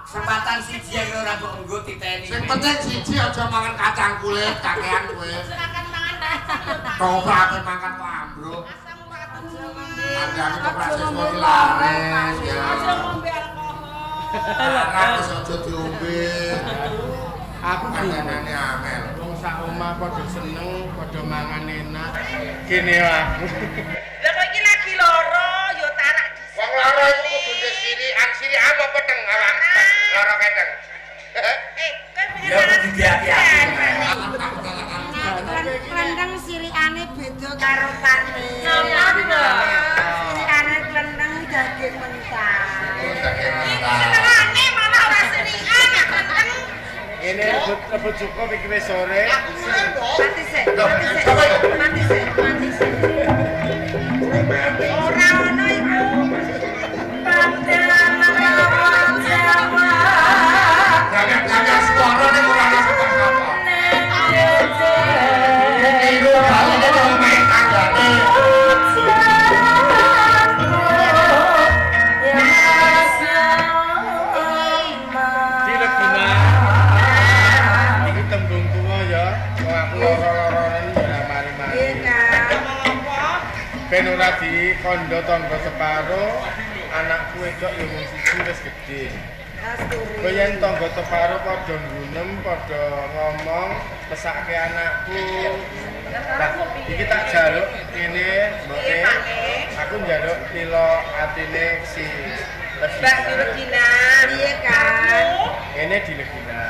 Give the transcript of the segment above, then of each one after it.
Kesempatan siji yang ora mbok nggo titeni. Sing penting siji aja mangan kacang kulit kakean kowe. Silakan mangan kacang yo tak. Coba makan kok ambruk. Asam urat aja ngombe. Kandhane kok proses kok dilares ya. Aja ngombe alkohol. Anak aja diombe. Aku Kandhane amel. wong sak omah padha seneng, padha mangan enak. Kene aku. Lah kok iki lagi loro yo tarak dhisik. Wong lara iku kudu sirikan, sirikan apa pedeng awak lara kedeng. Kowe Ya kudu hati-hati. Klendeng sirikane beda karo tane. Napa? Sirikane klendeng daging mentah. Senengane malah ora sirikan ya kenteng. Ini rebut cukup iki wis sore. Mati sik, mati sik. Ora ono iku. Jangan suara ning ora ana sapa-sapa. Iku bali kok main kandhane. Dilegina. Iki tembung tuwa ya. Kok aku loro-loronen ora mari-mari. Ben ora dikondo tangga separo, anakku wedok ya mung siji wis gedhe. Kowe yen tangga separo padha nggunem, padha ngomong, mesake anakku. Lah, iki tak jaluk kene, Mbok. Aku njaluk lilo atine si Mbak Regina, Piye kan? Ini dilegina,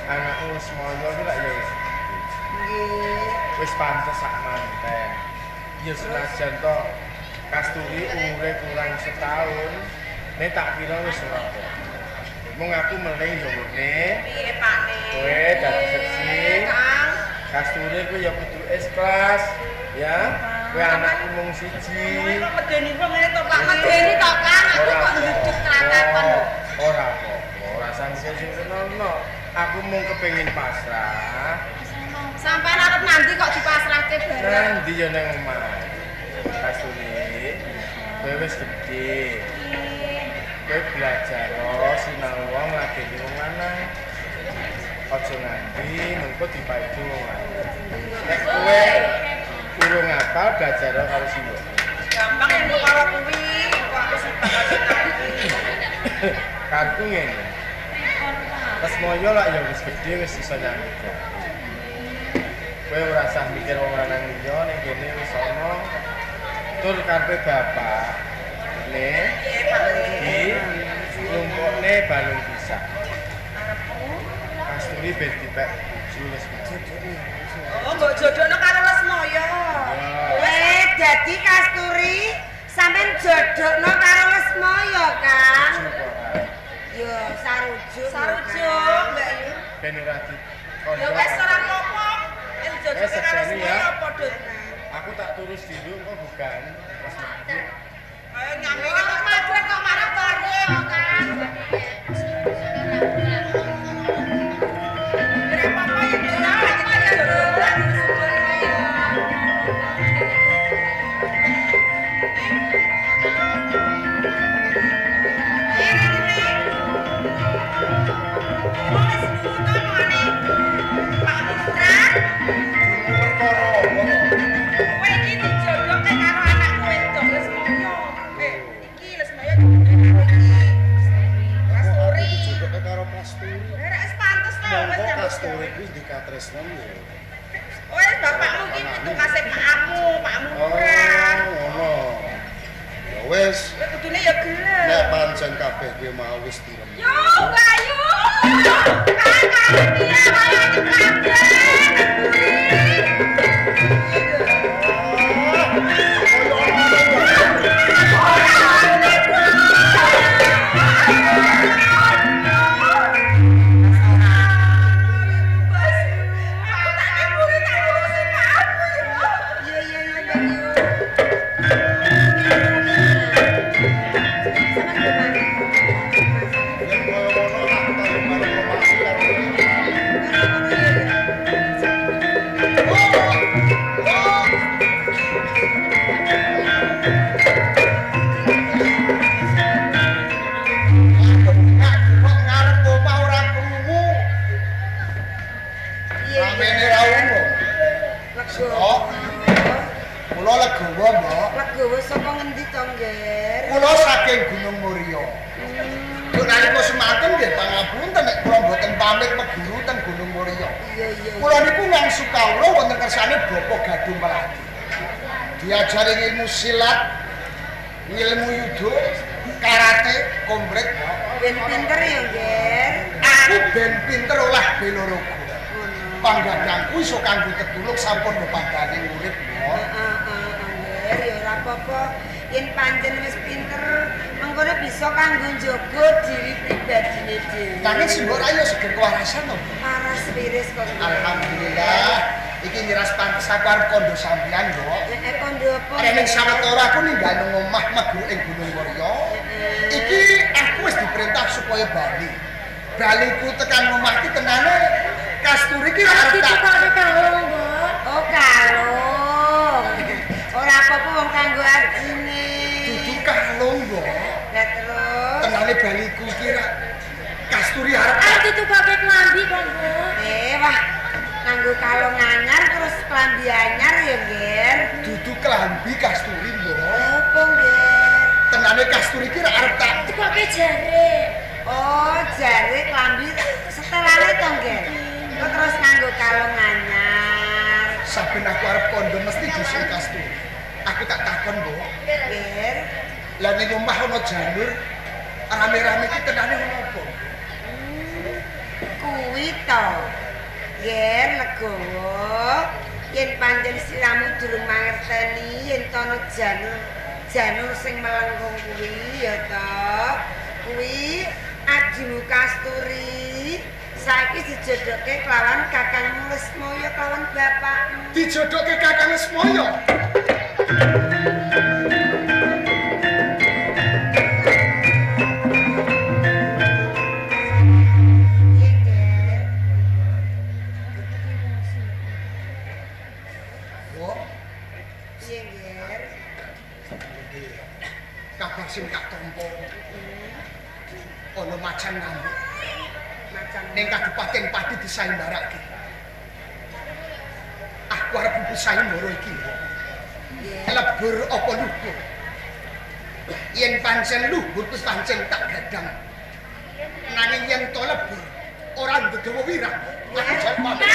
anakku semoyo iki lak ya wis Nggih. wis pantes sak manten. Ya senajan to Kasturi umure kurang setahun, nek tak kira wis ora. Mung aku meling yo ngene. piye Pak Ne? Kowe dadi seksi. Kang. Kasturi ku ya kudu ikhlas, ya. Kowe anakku mung siji. Kok medeni wong ngene to Pak? Medeni to Kang, aku kok nduduk kelatapan. Ora apa-apa, ora sangke sing kenono. Aku mung kepengin pasrah. Sampai arep nanti kok dipasrahke bareng. Nanti yo nang omah. Kasturi. Kowe wis gedhe. Kowe belajar sinau wong lagi di wong lanang. Aja nganti mengko dipaidu wong lanang. Nek kowe urung apal belajar karo sing Gampang yang karo kuwi, kok aku sing bakal sinau. kartu ngene. Pas moyo lah ya wis gedhe wis iso nyanyi. Kowe ora usah mikir wong lanang liya ning kene wis ana. Tur karepe bapak. Ne, Piye Pak Ne? iki lumpukne balung pisah. Kasturi ben dipek julus. Oh, mbok jodohno karo Lesmoyo. Dadi Kasturi sampean jodhokno karo Lesmoyo, Kang. Yo sarujuk. Sarujuk, Mbak Yu. Ben ora di Ya wis ora apa-apa. Yen jodohno karo Lesmoyo padha. Aku tak turus dulu kok bukan. Pas mati. Ayo nyampe kok madhep kok marah bare kok Kang. Berapa yang Kasturi kuwi dikatresnan ya. Wes bapakmu iki tukase pakmu, pakmu kurang. Ngono. Ya wis, Kowe kudune ya gelem. nek pancen kabeh kuwi mau wis direm. Yo, Bayu. Kakak dia kaya Yen koyo ngono tak tahu karo saking Gunung Muria. Kok nalika semanten nggih pangapunten nek kula mboten pamit meguru teng Gunung Muria. Iya. Kula niku ngangsu kawula wonten kersane Bapak Gadung Melati. Diajari ilmu silat, ilmu judo, karate, komplit. Ben pinter ya, Ger. Aku ben pinter olah bela raga. Panggadangku iso kanggo tetulung sampun bepadane urip, Mbok. Ger, ya ora apa-apa. Yen pancen wis pinter, mengkono bisa kanggo njogo diri pribadine dhewe. Nanging si Mbok ayo seger kewarasan to. Paras wiris kok. Alhamdulillah. Iki nyiras pantes aku arep kondo sampeyan, Mbok. Kondo apa? Ning sawetara aku ninggal nang omah meguru ing Gunung Muria. Iki aku wis diperintah supaya bali. Baliku tekan omah iki tenane Kasturi iki arep tak kalung, Mbok. Oh, kalung. Ora apa-apa wong kanggo arjine. dudu kalung, Mbok. Lah terus. Tenane baliku iki Kasturi arep ditukake klambi kok, Mbok. Wah. Kanggo kalung anyar terus klambi anyar ya, Ger. dudu klambi Kasturi, Mbok. Apa, Ger? Tenane Kasturi iki arep tak Tukake jare. Oh, jare klambi setelane to, Ger. Kok terus nganggo kalung anyar. saben aku arep kondo mesti disuruh Kasturi. Aku tak takon, Mbok. Ger. Lah ning omah ana janur rame-rame iki tenane ono apa? Kuwi to. Ger legowo. Yen pancen siramu durung mangerteni yen tono janur sing melengkung kuwi ya to. Kuwi adimu Kasturi. Saiki dijodokke kelawan Kakangmu Lesmaya kelawan bapakmu. Dijodokke Kakang Lesmaya. Kabar sing tak tampa. Ana macan ngamuk. Ning Kabupaten Pati disaimbarake. Aku arep pisahi moro iki. Lebur apa luhur? Yen pancen luhur wis pancen tak gadang. Nanging yen to lebur ora ndegawa wirang. Aku jan pamit.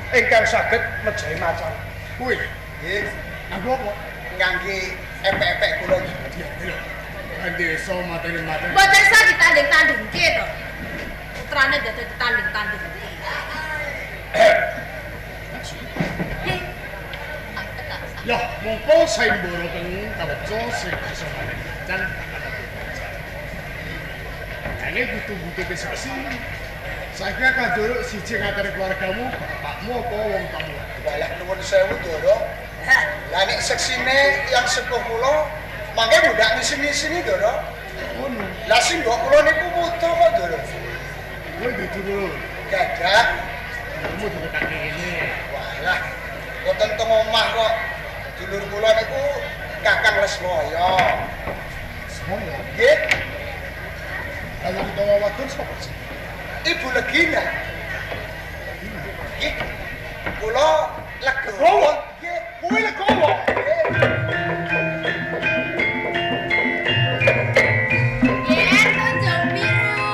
Ingkang saged mejahi macan. Kuwi nggih. Aku apa? Ngangge epek-epek kula iki. Kan desa materi-materi. Mboten sa ditanding-tandingke to. Putrane dadi ditanding-tandingke. Lah, mumpung saimbara teng kaweco sing bisa macan. Ini butuh-butuh kesaksi. Saiki akan duruk siji ngateri keluargamu, bapakmu apa wong tamu. Walah nuwun sewu, Ndoro. Lah nek seksine yang sepuh kula, mangke mundak ngisini-sini, Ndoro. Ngono. Lah sing mbok kula niku putu kok, Ndoro. Kowe didulur. Gadah. Kamu duruk kaki ini. Walah, boten teng omah kok. Dulur kula niku Kakang Lesmaya. Semono. Nggih, Kalau utawa wadon sapa sih? Ibu Legina. Nggih. Kula Legowo. Nggih, kuwi Legowo. Yen tunjuk biru.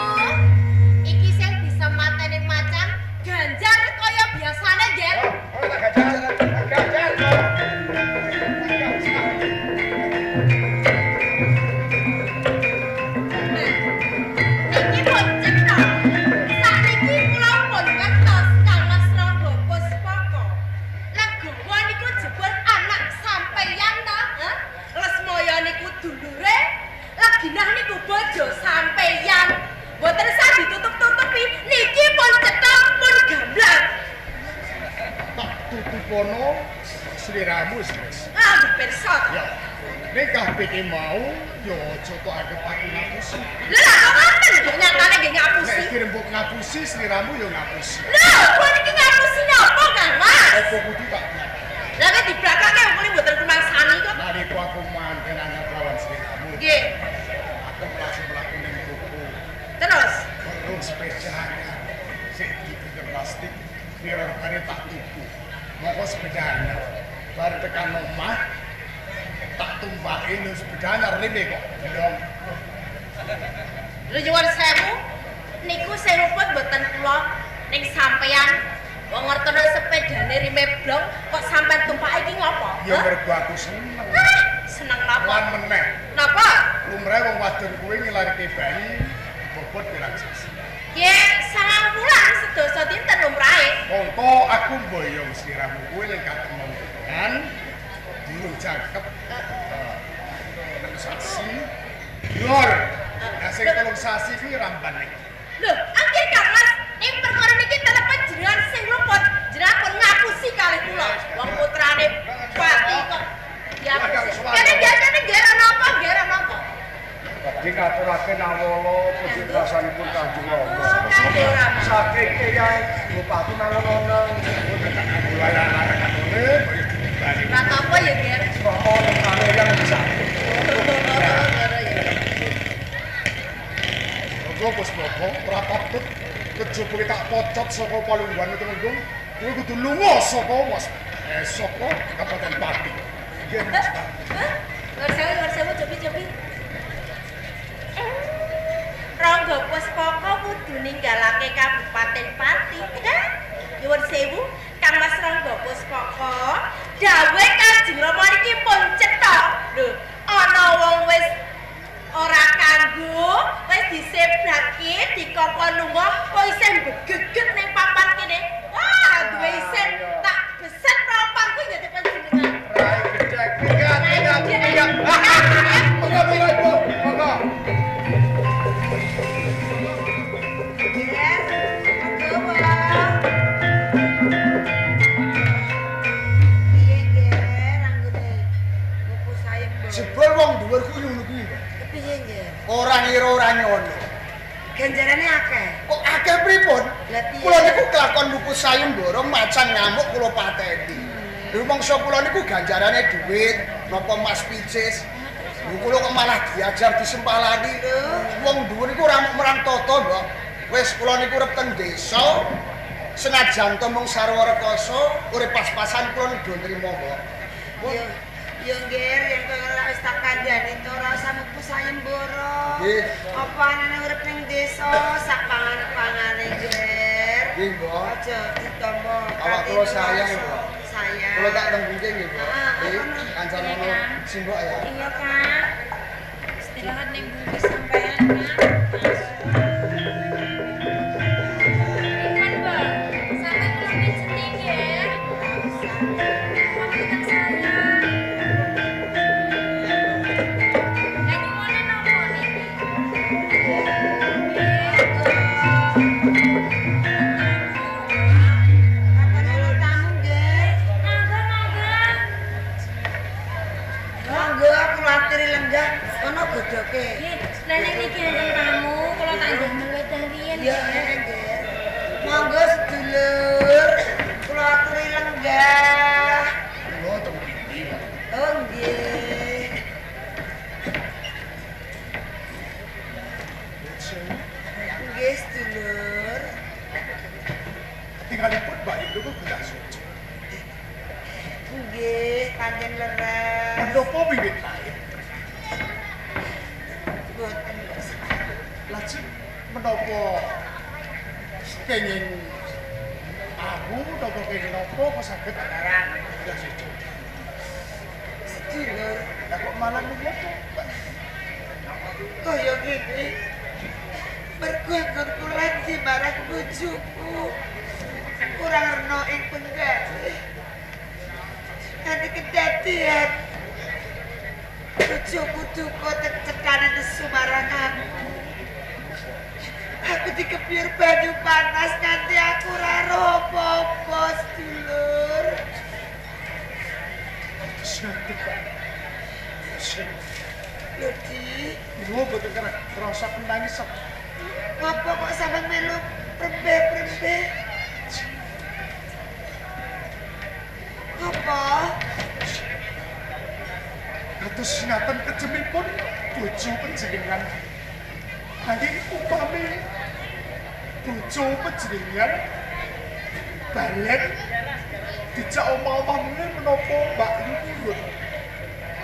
Iki sing bisa mateni macan ganjar kaya biasane, Ger. Oh, tak gajar kok. Niki pun cetha. Sakniki kula pun ngertos Kang Lesmaya Puspaka. Legowo sliramu wis. Ah, pirsa. Ya. Nek kabeh ki mau yo aja kok anggap aku ngapusi. Lah kok ngoten yo nyatane nggih ngapusi. Nek dirembuk ngapusi sliramu yo ngapusi. Lho, kok niki ngapusi napa, Kang Mas? Apa kudu tak bilang? Lah nek dibrakake kuwi mboten kumangsani kok. Nalika aku manten anyar lawan sliramu. Nggih. Aku langsung mlaku ning toko. Terus Perlu sepeda anyar. Sik dipikir plastik, kira-kira tak tuku. Moko sepeda anyar. Bar tekan omah, tak tumpakin sepeda anyar rene kok. Belum. lho nyuwun sewu niku sing rumput mboten kula ning sampeyan wong ngertono sepedane rime blong kok sampean tumpake iki ngopo? Ya mergo aku seneng. Seneng napa? Lan meneh. Napa? Lumrahe wong wadon kuwi ngelarke bayi bobot pirang sasi. Nggih, 9 wulan sedasa dinten lumrahe. Mongko aku mboyong sliramu kuwi ning katemon kan durung cakep. Sasi. Lur. Nah sing 3 sasi kuwi rambane. Lho, angger Kang Mas, ing perkara niki telepon jenengan sing luput, jenengan pun ngapusi kalih kula. Wong putrane Pati kok. Ya, kene biasane nggih napa, nggih napa. Badhe ngaturake nawala puji rasanipun Kanjeng Rama. Kanjeng Rama. Saking Eyang Bupati Mangununung. Lah apa ya, Ger? Rama karo yang bisa. Ojo bos bobo, ora patut kejaba tak pocot saka palungguhan Temenggung. Kuwi kudu lunga saka Mas. Saka Kabupaten Pati. Nggih, Mas. Lur sewu cobi-cobi. Rangga Puspaka kudu ninggalake Kabupaten Pati. Nyuwun sewu, Kang Mas Rangga Puspaka, dawuh Kanjeng Rama niki pun cetha. Lho, ana wong wis ora kanggo, wis disebrake, dikokon lunga, kok isih begeget ning papan kene. Wah, duwe isin tak beset papan kuwi dadi panjenengan. Rai gedhe tiga. Monggo mila Ibu, monggo. Ger, monggo. Piye Ger, anggone buku sayem lho. Jebul wong dhuwur kuwi ngono kuwi. Piye Ger? Ora ngira ora nyono. Ganjarane akeh. Kok akeh pripun? Lah piye? Kula niku kelakon buku sayem borong macan ngamuk kula pateni. Lho mangsa kula niku ganjarane dhuwit napa Mas Picis. Lho kula kok malah diajar disempalani. Wong dhuwur niku ora mung merang tata, Mbok. Wis kula niku urip teng desa. Senajan to mung sarwa rekoso, urip pas-pasan kula ndo nrimo, Mbok. Yo Ger, yen kowe ora wis tak kandhani to ora usah mupu sayembara. Nggih. Apa anane urip ning desa sak panganan-pangane Ger. Nggih, Mbok. Aja ditampa. Awak kula sayang, Mbok. Sayang. Kula tak tembungke nggih, Mbok. Ah, Nggih, apa, Nak? kancane Iya, kula Kang. simbok ya. Iya, Kak. Istirahat ning bumi sampean, Kak. Iman, Mbak. Sampai kula pijeting ya. Maafkan saya. Lah nyuwune napa niki? Kapan ana tamu Ger? Naga. Monggo aku latiri lenggah ana godoke. Nggih, lah nek niki enten tamu, kula tak ndamel wedah riyen. Ya Ger. Monggo sedulur. Kula aturi lenggah. Kula teng mriki. Oh nggih. Nggih sedulur. Tinggalipun Mbak Ibu kok gelas suci. Nggih, pancen leres. Menapa wiwit lair? Boten Mas. Lajeng menapa kenging aku napa kenging napa kok saged aran gelas suci. Sedulur, Lah kok malah ngono to? kaya ngene. Mergo anggon kula di marang bojoku. Kurang rena ing penggawe. Nanti kedadian. Bojoku duka cekane nesu marang aku. Aku dikepir banyu panas nganti aku ora roh apa-apa, sedulur. Sangat Pak. Lho, Di. Lho boten kerasa penangis. Ngapa kok sampean melu prembe-prembe? Apa? Kados ngaten kejemipun bojo panjenengan. Nanging upami bojo panjenengan balen dijak omah-omah menapa Mbak Yuki.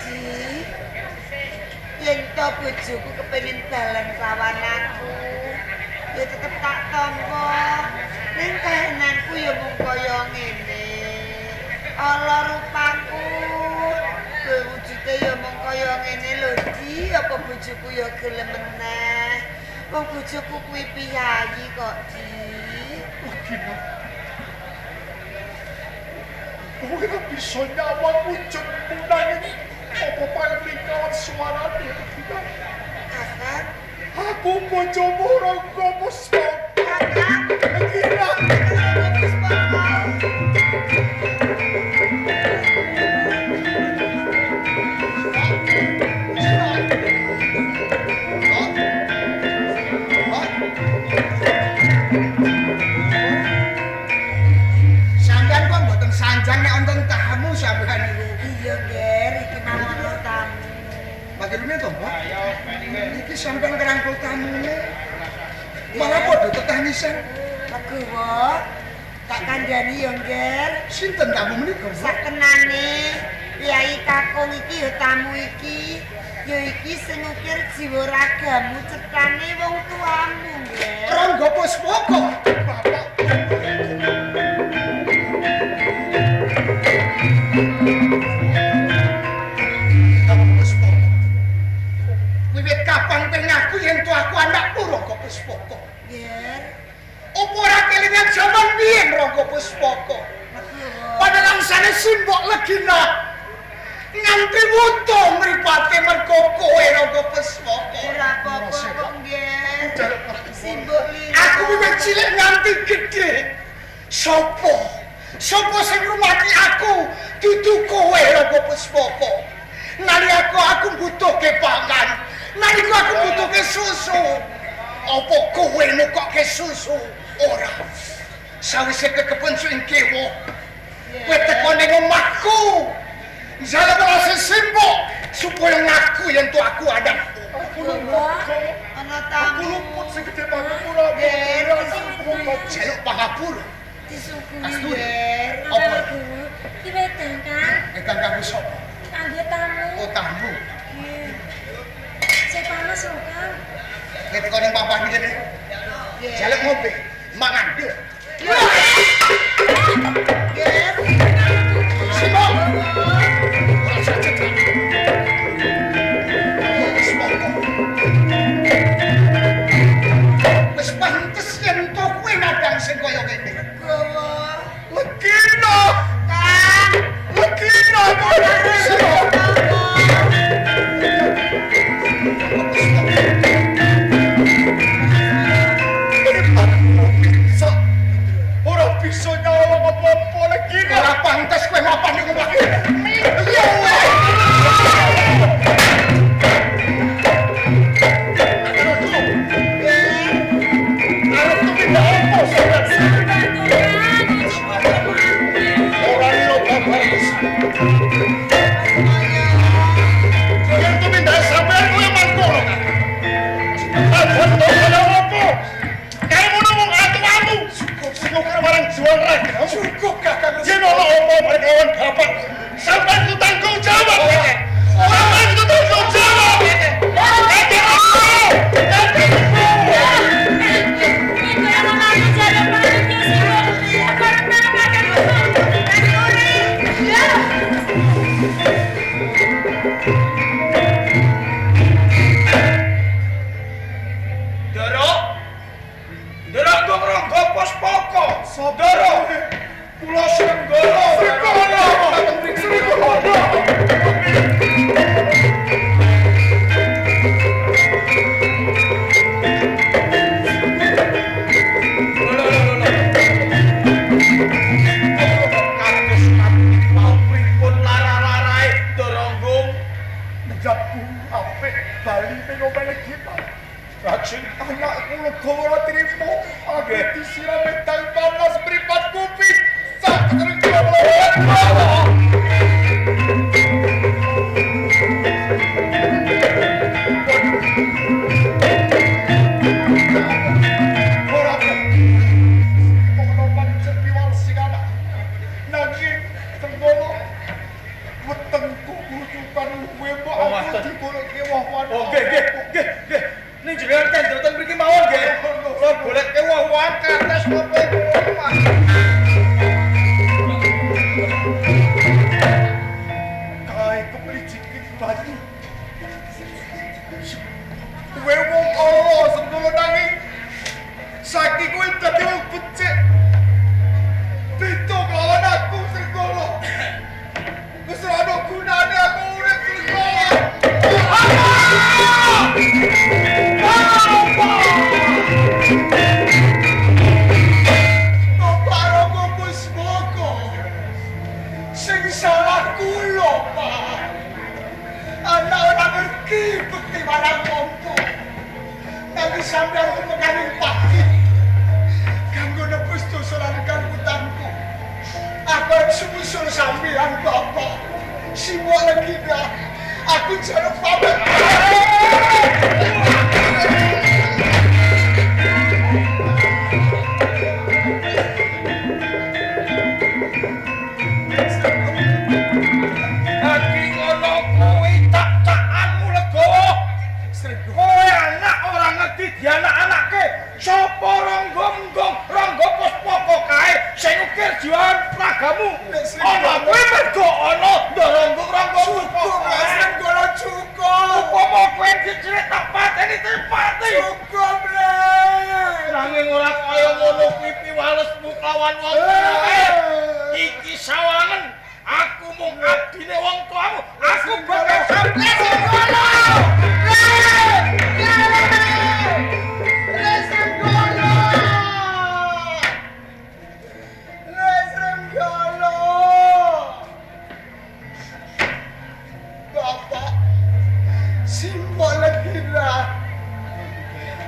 Di. Yen to bojoku kepengin balen lawan aku, ya tetep tak tampa. Ning kahananku ya mung kaya ngene. Ala rupaku, kowe wujude ya mung kaya ngene lho, Di. Apa bojoku ya gelem meneh? Wong bojoku kuwi piyayi kok, Di. Gina. Kowe bisa nyawang wujud nanging apa paling kawan suarane Gina. Kakak, Aku bojomu Rangga Puspa. kakak, Gina. wis pokok. Sampeyan kok mboten sanjang nek wonten tamu sampeyan niku. Iya, Ger, iki mawon lho tamu. Bagaimana to, Mbak? Iki sampeyan ngrangkul tamune. Malah padha tetangisan. Legowo, tak kandhani yo, Ger. Sinten tamu menika, Mbak? Sakenane Kyai Kakung iki ya tamu iki. Ya iki sing ngukir jiwa ragamu ciptane wong tuamu, Ger. Rangga Puspaka. Bapak. Rangga Puspaka. Wiwit kapan pengaku yen to aku anakku Rangga Puspaka. Ger, Apa ora kelingan jaman biyen Rangga Puspaka? legowo. Padahal sana simbok legina. Nganti wuto mripate mergo kowe Rangga Puspaka. Ora apa-apa kok, Ger. Simbok lino. Aku wiwit cilik nganti gedhe. Sopo sing rumati aku dudu kowe Rangga Puspaka. Nalika aku mbutuhke pangan, nalika aku mbutuhke susu, apa kowe nukokke susu? Ora. Sawise kekepencu ing kiwa, kowe teko ning omahku. Njaluk rasa simbok supaya ngaku yen to aku anakku. Ana tamu. luput sing gede banget pula. Ger, Jaluk pangapura. disukui, Asturi. Ger. Apa? Ki wedang kan? Ingkang kanggo sapa? Kangge tamu. Oh tamu. Sing panas lho, Kang. Nek kok ning papan iki. Jaluk ngombe, mangan yo. Ger. Simbok. Ora sajek. Wis pantes yen to kowe nadang sing kaya ngene. Gowo. Legina. Kang. Legina. Ora bisa nyawang apa-apa lagi. Ora pantes kowe mapan ning omah iki. Iya. Arep tuh pindah apa ora iso bagus. Yen tuh pindah sampean kowe mangkono kan. Apa to ana apa? Kae ngono wong atuamu. Cukup karo barang jual raga. Cukup kakak. Yen ono apa perkawan bapak. Sampean ku tanggung jawab. Sampean ku tanggung jawab. Derok kok Rangga Puspaka. Saudara. Kula Senggara. Kados mau pripun lara-lara Oh, nggih. Ning jenengan kendel mriki mawon nggih. Kula goleke wong-wong kates napa omah. Kae keprijikin batu. Kowe wong ala sendolo nanging saiki kowe dadi wong becik. Beda kelawan aku Sengkolo. Wis ora ana gunane aku urip Sengkolo. Bapak Pusmoko sing salah kula, Pak. Ana ora ngerti bekti marang ompo. Tapi sampeyan kemekaning pati. Kanggo nebus dosa lan kanggutanku. Aku harus musul sampeyan, Bapak. Semua lagi dah. Aku jarang pamit. Lagi ngono kuwi tak-takanmu legowo. Kowe anak ora ngerti dianak-anake. Sapa Rangga-Munggong, Rangga Puspaka kae sing ukir jiwan ragamu. Ana kowe mergo ana ndoronggo Rangga Puspaka. Senggolo cukup. Upama kowe dicilik tak pateni tempati. Cukup le. Nanging ora kaya ngono kuwi piwalesmu kawan wong tuae. Iki sawangen aku mung abdine wong tuamu. Aku bakal sampe Senggolo.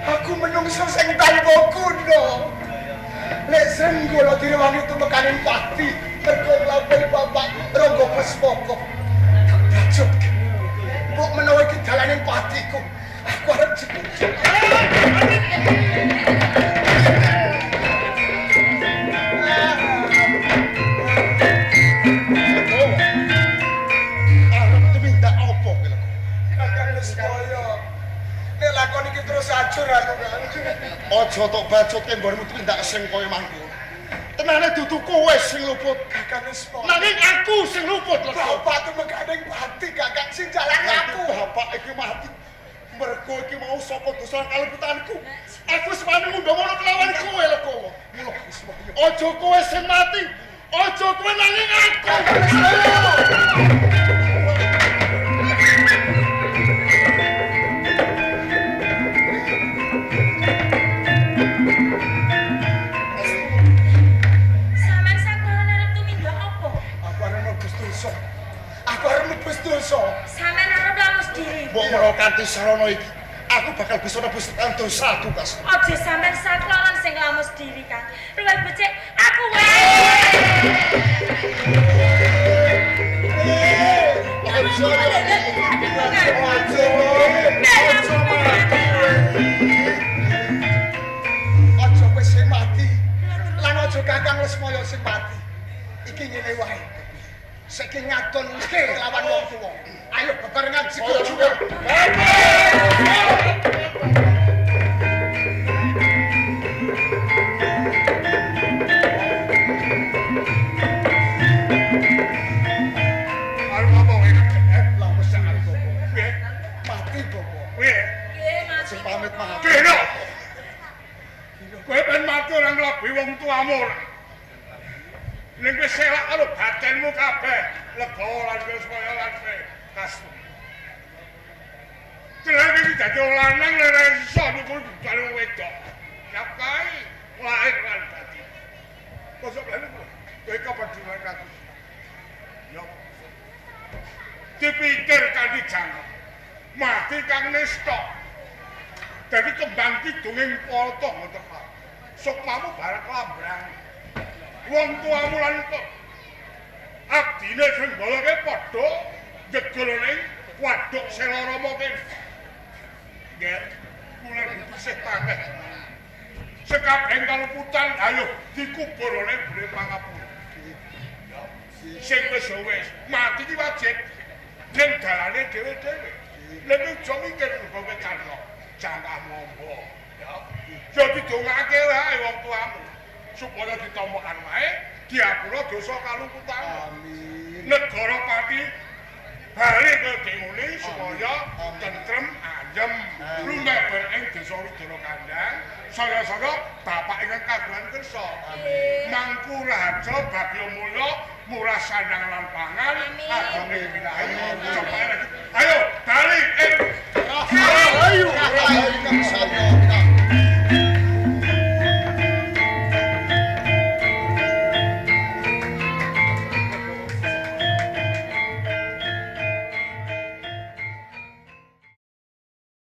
Aku menungso sing tanpa kuno. Lek Senggolo direwangi tumekaning pati mergo nglampahi Bapak Rangga Puspaka. Dajok. Mbok menawa iki dalaning patiku, aku arep jebul. Lakon iki terus ajur aku kan. Aja tok bacutke mbokmu tindak sing kaya mangkono. Tenane dudu kowe sing luput, Kakang Isma. Nanging aku sing luput lho. Bapak tumekaning pati, Kakang sing jalan aku. Bapak iki mati. Mergo iki mau saka dosa kalebutanku. Aku wis wani mundha ngono kelawan kowe lho kowe. Mula Isma. Aja kowe sing mati. Aja kowe nanging aku. Aku arep nebus dosa. Sampeyan arep lamus diri. Mbok menawa kanthi sarana iki, aku bakal bisa nebus dosaku, Kas. Aja sampeyan sakloron sing lamus diri, Kang. Luwih becik aku wae. Aja kowe sing mati. Lan aja Kakang Lesmaya sing mati. Iki ngene wae. Saking ngadon lawan wong tuwa. Ayo bebarengan sikil juga. Ayo apa wae? Lah mesti aku. Mati Bobo. Nggih, mati. Sing pamit maaf. Kira. Kowe ben mati ora nglabuhi wong tuamu. Ning wis selak karo badanmu kabeh, legawa lan wis kaya lan kasmu. Terus iki dadi wong lanang ora iso nukul karo wedok. Nafkai lahir lan batin. Kok ben kowe kepedulian aku. Yo. Dipikir kanthi jangkep. Mati kang nista. Dadi kembang kidunging poto tepat. Sukmamu bareng lambrang. Wong tuamu lan kok abdine Senggolo ke padha jegolane waduk Seloromo kene. Nggih, kula disih pameh. Sekabeh kaluputan ayo dikubur oleh Bule Pangapura. Sing wis mati ki wajib ning dalane dhewe-dhewe. Nek aja mikir kowe carno, jangka mombo, ya. Ya didongake wae wong tuamu supaya ditompokan wae diapura dosa kaluputamu. Amin. Negara pati balik ke dengune supaya tentrem ayem. Lumek ben ing desa Widara Kandang, saya-saya bapak ingkang kagungan kersa. Mangku raja bagya mulya murah sandang lan pangan agame wilahi. Ayo, bali. Ayo, ayo,